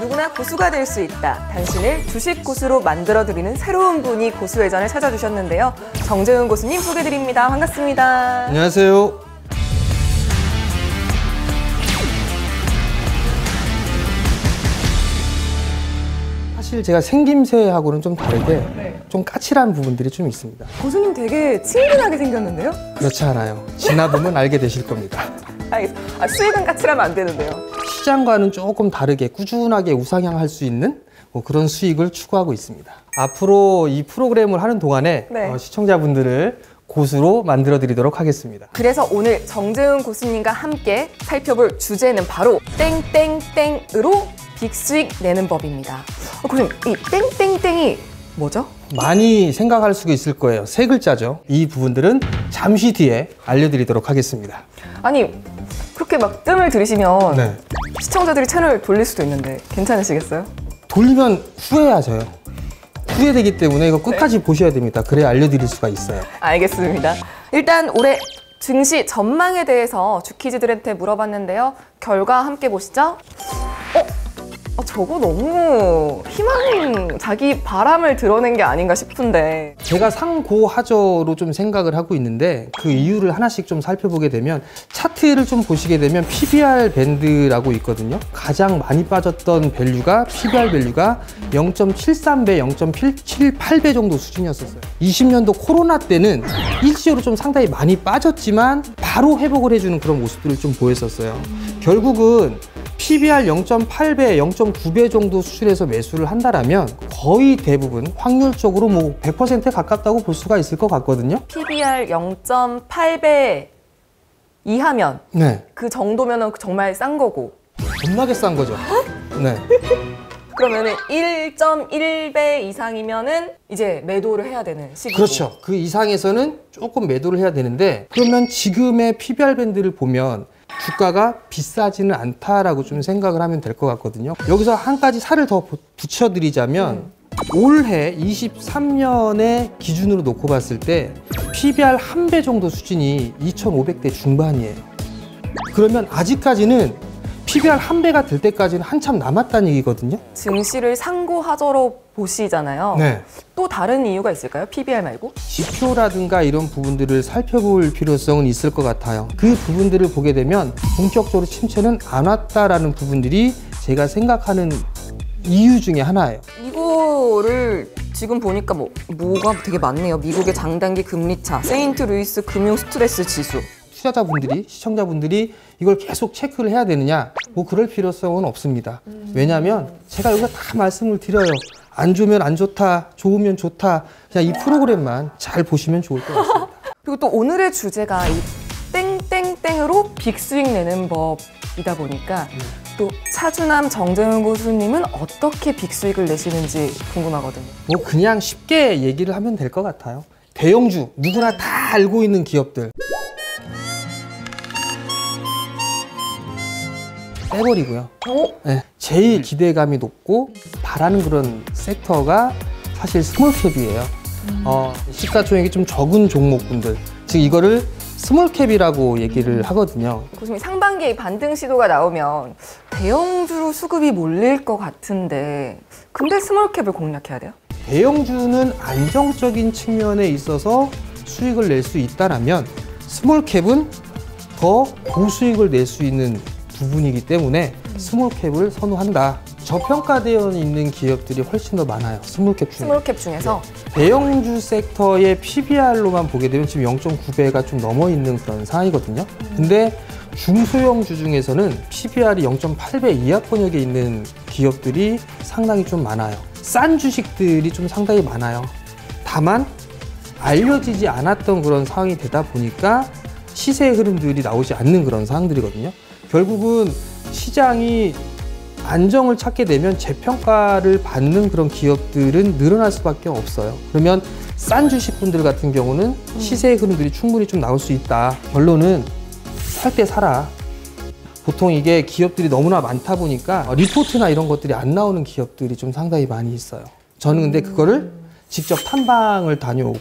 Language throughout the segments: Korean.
누구나 고수가 될 수 있다. 당신을 주식 고수로 만들어드리는 새로운 분이 고수회전을 찾아주셨는데요. 정재훈 고수님 소개드립니다. 반갑습니다. 안녕하세요. 사실 제가 생김새하고는 좀 다르게 좀 까칠한 부분들이 좀 있습니다. 고수님 되게 친근하게 생겼는데요? 그렇지 않아요. 지나보면 알게 되실 겁니다. 알겠습니다. 수익은 까칠하면 안 되는데요. 시장과는 조금 다르게 꾸준하게 우상향할 수 있는 그런 수익을 추구하고 있습니다. 앞으로 이 프로그램을 하는 동안에 시청자분들을 고수로 만들어 드리도록 하겠습니다. 그래서 오늘 정재훈 고수님과 함께 살펴볼 주제는 바로 땡땡땡으로 빅수익 내는 법입니다. 고수님, 이 땡땡땡이 뭐죠? 많이 생각할 수가 있을 거예요. 세 글자죠. 이 부분들은 잠시 뒤에 알려드리도록 하겠습니다. 아니, 그렇게 막 뜸을 들이시면 시청자들이 채널 돌릴 수도 있는데 괜찮으시겠어요? 돌리면 후회하셔요. 후회되기 때문에 이거 끝까지 보셔야 됩니다. 그래야 알려드릴 수가 있어요. 알겠습니다. 일단 올해 증시 전망에 대해서 주키즈들한테 물어봤는데요. 결과 함께 보시죠. 저거 너무 희망, 자기 바람을 드러낸 게 아닌가 싶은데. 제가 상고하저로 좀 생각을 하고 있는데 그 이유를 하나씩 좀 살펴보게 되면 차트를 좀 보시게 되면 PBR 밴드라고 있거든요. 가장 많이 빠졌던 밸류가 PBR 밸류가 0.73배, 0.78배 정도 수준이었었어요. 20년도 코로나 때는 일시적으로 좀 상당히 많이 빠졌지만 바로 회복을 해주는 그런 모습들을 좀 보였었어요. 결국은 PBR 0.8배, 0.9배 정도 수준에서 매수를 한다라면 거의 대부분 확률적으로 뭐 100%에 가깝다고 볼 수가 있을 것 같거든요. PBR 0.8배 이하면 그 정도면 정말 싼 거고. 겁나게 싼 거죠. 그러면은 1.1배 이상이면은 이제 매도를 해야 되는 시기고. 그렇죠. 그 이상에서는 조금 매도를 해야 되는데 그러면 지금의 PBR 밴드를 보면 주가가 비싸지는 않다라고 좀 생각을 하면 될 것 같거든요. 여기서 한 가지 살을 더 붙여드리자면 올해 23년의 기준으로 놓고 봤을 때 PBR 한 배 정도 수준이 2,500대 중반이에요. 그러면 아직까지는 PBR 한 배가 될 때까지는 한참 남았다는 얘기거든요. 증시를 상고하저로 보시잖아요. 또 다른 이유가 있을까요? PBR 말고? 지표라든가 이런 부분들을 살펴볼 필요성은 있을 것 같아요. 그 부분들을 보게 되면 본격적으로 침체는 안 왔다라는 부분들이 제가 생각하는 이유 중에 하나예요. 이거를 지금 보니까 뭐가 되게 많네요. 미국의 장단기 금리차, 세인트루이스 금융 스트레스 지수. 투자자분들이, 시청자분들이 이걸 계속 체크를 해야 되느냐? 뭐 그럴 필요성은 없습니다. 왜냐하면 제가 여기서 다 말씀을 드려요. 안 좋으면 안 좋다, 좋으면 좋다. 그냥 이 프로그램만 잘 보시면 좋을 것 같습니다. 그리고 또 오늘의 주제가 이 땡땡땡으로 빅수익 내는 법이다 보니까 또 차주남 정재훈 고수님은 어떻게 빅수익을 내시는지 궁금하거든요. 뭐 그냥 쉽게 얘기를 하면 될 것 같아요. 대형주, 누구나 다 알고 있는 기업들 빼버리고요. 제일 기대감이 높고 바라는 그런 섹터가 사실 스몰캡이에요. 시가총액이 좀 적은 종목군들, 즉 이거를 스몰캡이라고 얘기를 하거든요. 고수님, 상반기에 반등 시도가 나오면 대형주로 수급이 몰릴 것 같은데 근데 스몰캡을 공략해야 돼요? 대형주는 안정적인 측면에 있어서 수익을 낼 수 있다면 스몰캡은 더 고수익을 낼 수 있는 부분이기 때문에 스몰캡을 선호한다. 저평가되어 있는 기업들이 훨씬 더 많아요. 스몰캡 중에. 스몰캡 중에서? 대형주 섹터의 PBR로만 보게 되면 지금 0.9배가 좀 넘어 있는 그런 상황이거든요. 근데 중소형주 중에서는 PBR이 0.8배 이하권역에 있는 기업들이 상당히 좀 많아요. 싼 주식들이 좀 상당히 많아요. 다만 알려지지 않았던 그런 상황이 되다 보니까 시세의 흐름들이 나오지 않는 그런 상황들이거든요. 결국은 시장이 안정을 찾게 되면 재평가를 받는 그런 기업들은 늘어날 수밖에 없어요. 그러면 싼 주식분들 같은 경우는 시세의 흐름들이 충분히 좀 나올 수 있다. 결론은 살 때 사라. 보통 이게 기업들이 너무나 많다 보니까 리포트나 이런 것들이 안 나오는 기업들이 좀 상당히 많이 있어요. 저는 근데 그거를 직접 탐방을 다녀오고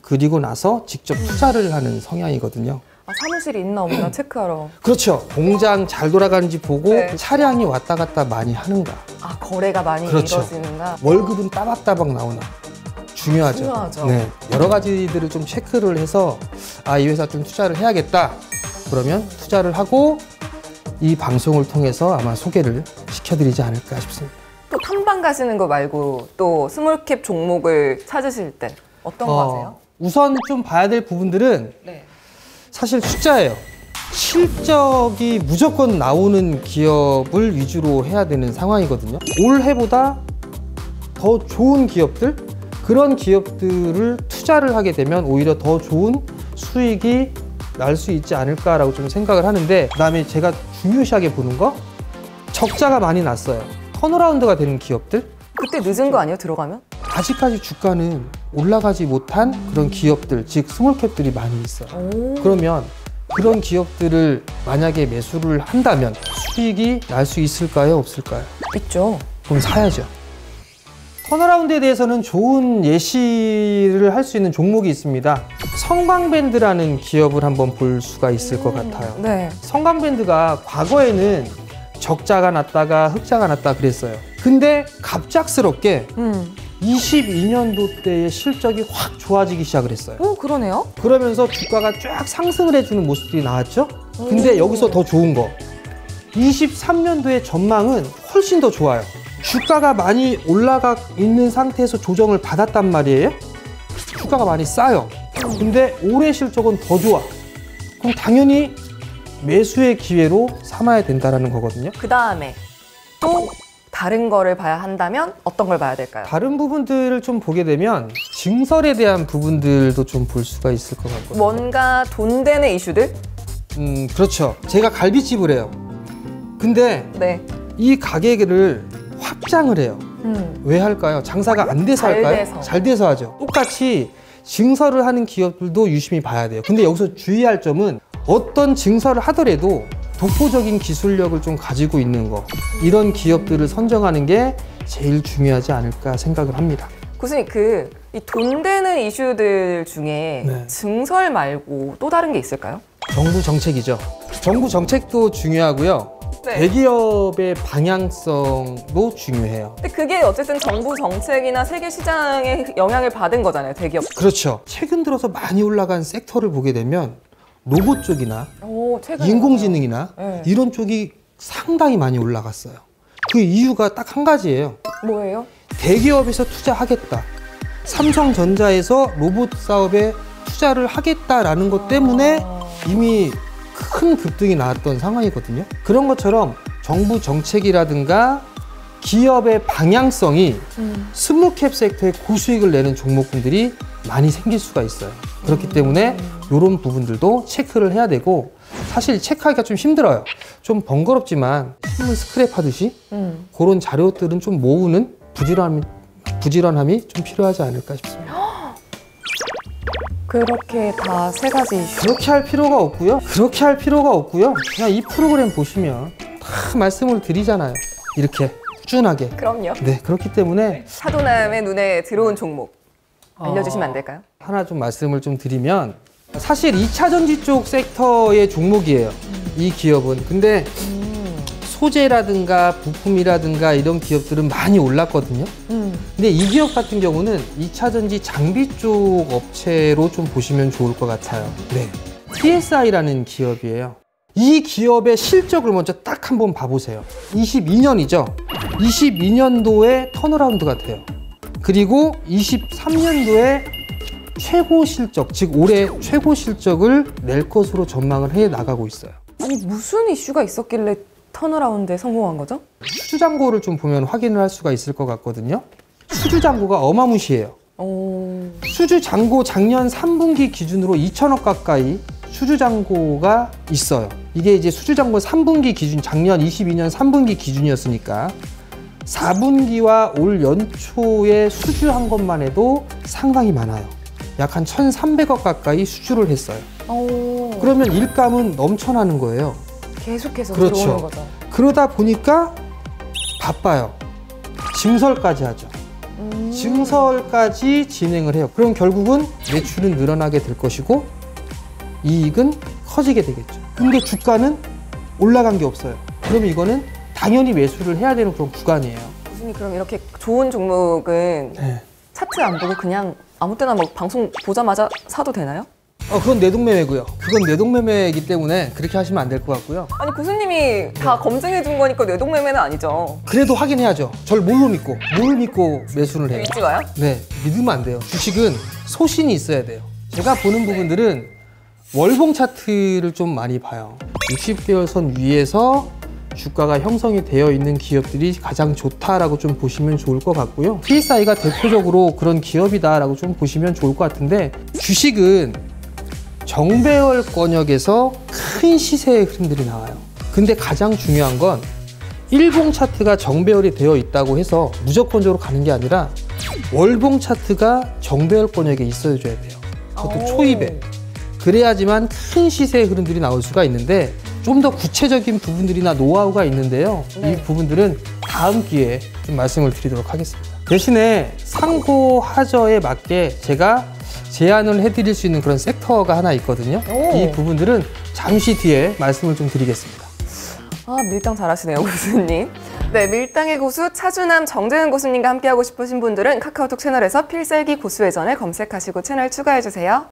그리고 나서 직접 투자를 하는 성향이거든요. 사무실이 있나 없나 체크하러. 그렇죠. 공장 잘 돌아가는지 보고 네. 차량이 왔다 갔다 많이 하는가. 거래가 많이 그렇죠. 이루어지는가. 월급은 따박따박 나오나. 중요하죠. 중요하죠. 네. 여러 가지들을 좀 체크를 해서 이 회사 좀 투자를 해야겠다. 그러면 투자를 하고 이 방송을 통해서 아마 소개를 시켜드리지 않을까 싶습니다. 또 탐방 가시는 거 말고 또 스몰캡 종목을 찾으실 때 어떤 거 하세요? 우선 좀 봐야 될 부분들은 네. 사실 숫자예요. 실적이 무조건 나오는 기업을 위주로 해야 되는 상황이거든요. 올해보다 더 좋은 기업들, 그런 기업들을 투자를 하게 되면 오히려 더 좋은 수익이 날 수 있지 않을까라고 좀 생각을 하는데, 그다음에 제가 중요시하게 보는 거, 적자가 많이 났어요. 턴어라운드가 되는 기업들, 그때 늦은 거 아니에요? 들어가면? 아직까지 주가는 올라가지 못한 그런 기업들, 즉 스몰캡들이 많이 있어요. 그러면 그런 기업들을 만약에 매수를 한다면 수익이 날 수 있을까요? 없을까요? 있죠. 그럼 사야죠. 턴어라운드에 대해서는 좋은 예시를 할 수 있는 종목이 있습니다. 성광밴드라는 기업을 한번 볼 수가 있을 것 같아요. 네. 성광밴드가 과거에는 적자가 났다가 흑자가 났다 그랬어요. 근데 갑작스럽게 22년도 때의 실적이 확 좋아지기 시작을 했어요. 그러네요. 그러면서 주가가 쫙 상승을 해주는 모습들이 나왔죠. 근데 여기서 더 좋은 거, 23년도의 전망은 훨씬 더 좋아요. 주가가 많이 올라가 있는 상태에서 조정을 받았단 말이에요. 주가가 많이 싸요. 근데 올해 실적은 더 좋아. 그럼 당연히 매수의 기회로 삼아야 된다는 거거든요. 그 다음에 또 다른 거를 봐야 한다면 어떤 걸 봐야 될까요? 다른 부분들을 좀 보게 되면 증설에 대한 부분들도 좀 볼 수가 있을 것 같거든요. 뭔가 돈 되는 이슈들? 그렇죠. 제가 갈비집을 해요. 근데 네. 이 가게를 확장을 해요. 왜 할까요? 장사가 안 돼서 잘 할까요? 돼서. 잘 돼서 하죠. 똑같이 증설을 하는 기업들도 유심히 봐야 돼요. 근데 여기서 주의할 점은 어떤 증설을 하더라도 독보적인 기술력을 좀 가지고 있는 거, 이런 기업들을 선정하는 게 제일 중요하지 않을까 생각을 합니다. 교수님, 이 돈 되는 이슈들 중에 네. 증설 말고 또 다른 게 있을까요? 정부 정책이죠. 정부 정책도 중요하고요. 네. 대기업의 방향성도 중요해요. 근데 그게 어쨌든 정부 정책이나 세계 시장에 영향을 받은 거잖아요, 대기업. 그렇죠. 최근 들어서 많이 올라간 섹터를 보게 되면 로봇 쪽이나 최근에 인공지능이나 네. 이런 쪽이 상당히 많이 올라갔어요. 그 이유가 딱 한 가지예요. 뭐예요? 대기업에서 투자하겠다. 삼성전자에서 로봇 사업에 투자를 하겠다라는 것 때문에 이미 큰 급등이 나왔던 상황이거든요. 그런 것처럼 정부 정책이라든가 기업의 방향성이 스몰캡 섹터에 고수익을 내는 종목군들이 많이 생길 수가 있어요. 그렇기 때문에 이런 부분들도 체크를 해야 되고, 사실 체크하기가 좀 힘들어요. 좀 번거롭지만 신문 스크랩 하듯이 그런 자료들은 좀 모으는 부지런함이 좀 필요하지 않을까 싶습니다. 그렇게 다 세 가지 이슈. 그렇게 할 필요가 없고요. 그냥 이 프로그램 보시면 다 말씀을 드리잖아요. 이렇게 꾸준하게. 그럼요. 네, 그렇기 때문에 사도남의 눈에 들어온 종목 알려주시면 안 될까요? 하나 좀 말씀을 좀 드리면, 사실 2차 전지 쪽 섹터의 종목이에요. 이 기업은. 근데 소재라든가 부품이라든가 이런 기업들은 많이 올랐거든요. 근데 이 기업 같은 경우는 2차 전지 장비 쪽 업체로 좀 보시면 좋을 것 같아요. 네. TSI라는 기업이에요. 이 기업의 실적을 먼저 딱 한번 봐보세요. 22년이죠. 22년도에 턴어라운드가 돼요. 그리고 23년도에 최고 실적, 즉 올해 최고 실적을 낼 것으로 전망을 해 나가고 있어요. 아니, 무슨 이슈가 있었길래 턴어라운드에 성공한 거죠? 수주잔고를 좀 보면 확인을 할 수가 있을 것 같거든요. 수주잔고가 어마무시해요. 수주잔고 작년 3분기 기준으로 2천억 가까이 수주잔고가 있어요. 이게 이제 수주잔고 3분기 기준, 작년 22년 3분기 기준이었으니까 4분기와 올 연초에 수주한 것만 해도 상당히 많아요. 약 한 1,300억 가까이 수주를 했어요. 그러면 일감은 넘쳐나는 거예요. 계속해서 그렇죠. 들어오는 거죠. 그러다 보니까 바빠요. 증설까지 하죠. 증설까지 진행을 해요. 그럼 결국은 매출은 늘어나게 될 것이고 이익은 터지게 되겠죠. 근데 주가는 올라간 게 없어요. 그럼 이거는 당연히 매수를 해야 되는 그런 구간이에요. 교수님, 그럼 이렇게 좋은 종목은 네. 차트 안 보고 그냥 아무 때나 뭐 방송 보자마자 사도 되나요? 그건 내동매매고요. 그건 내동매매이기 때문에 그렇게 하시면 안 될 것 같고요. 아니, 교수님이 다 검증해 준 거니까 뇌동매매는 아니죠. 그래도 확인해야죠. 절 뭘로 믿고 매수를 해요? 믿지 마요? 네, 믿으면 안 돼요. 주식은 소신이 있어야 돼요. 제가 보는 부분들은 월봉 차트를 좀 많이 봐요. 60개월 선 위에서 주가가 형성이 되어 있는 기업들이 가장 좋다라고 좀 보시면 좋을 것 같고요. PSI가 대표적으로 그런 기업이다라고 좀 보시면 좋을 것 같은데, 주식은 정배열권역에서 큰 시세의 흐름들이 나와요. 근데 가장 중요한 건 일봉 차트가 정배열이 되어 있다고 해서 무조건적으로 가는 게 아니라 월봉 차트가 정배열권역에 있어줘야 돼요. 그것도 초입에. 그래야지만 큰 시세의 흐름들이 나올 수가 있는데, 좀 더 구체적인 부분들이나 노하우가 있는데요. 네. 이 부분들은 다음 기회에 좀 말씀을 드리도록 하겠습니다. 대신에 상고하저에 맞게 제가 제안을 해드릴 수 있는 그런 섹터가 하나 있거든요. 오. 이 부분들은 잠시 뒤에 말씀을 좀 드리겠습니다. 아, 밀당 잘하시네요, 교수님. 네, 밀당의 고수 차주남 정재은 고수님과 함께하고 싶으신 분들은 카카오톡 채널에서 필살기 고수회전을 검색하시고 채널 추가해주세요.